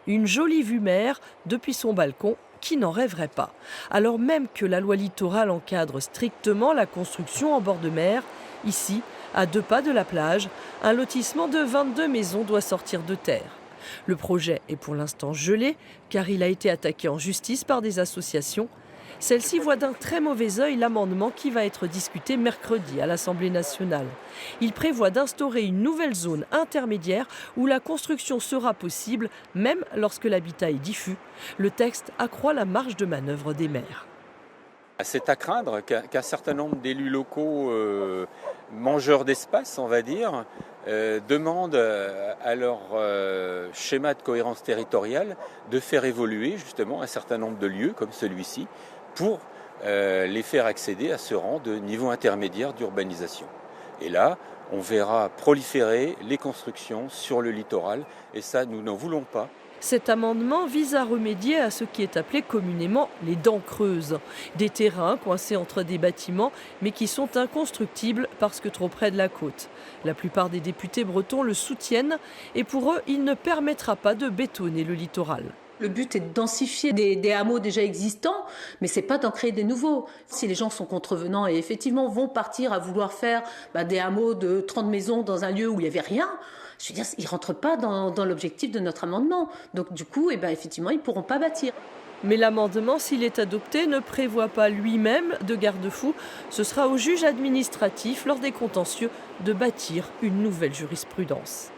Une jolie vue mer depuis son balcon, qui n'en rêverait pas? Alors même que la loi littorale encadre strictement la construction en bord de mer, ici, à 2 pas de la plage, un lotissement de 22 maisons doit sortir de terre. Le projet est pour l'instant gelé, car il a été attaqué en justice par des associations. Celle-ci voit d'un très mauvais œil l'amendement qui va être discuté mercredi à l'Assemblée nationale. Il prévoit d'instaurer une nouvelle zone intermédiaire où la construction sera possible, même lorsque l'habitat est diffus. Le texte accroît la marge de manœuvre des maires. C'est à craindre qu'un certain nombre d'élus locaux mangeurs d'espace, on va dire, demandent à leur schéma de cohérence territoriale de faire évoluer justement un certain nombre de lieux comme celui-ci pour les faire accéder à ce rang de niveau intermédiaire d'urbanisation. Et là, on verra proliférer les constructions sur le littoral et ça, nous n'en voulons pas. Cet amendement vise à remédier à ce qui est appelé communément les dents creuses, des terrains coincés entre des bâtiments mais qui sont inconstructibles parce que trop près de la côte. La plupart des députés bretons le soutiennent et pour eux, il ne permettra pas de bétonner le littoral. Le but est de densifier des hameaux déjà existants, mais c'est pas d'en créer des nouveaux. Si les gens sont contrevenants et effectivement vont partir à vouloir faire des hameaux de 30 maisons dans un lieu où il n'y avait rien, je veux dire, ils ne rentrent pas dans l'objectif de notre amendement. Donc du coup, effectivement, ils ne pourront pas bâtir. Mais l'amendement, s'il est adopté, ne prévoit pas lui-même de garde-fou. Ce sera au juge administratif, lors des contentieux, de bâtir une nouvelle jurisprudence.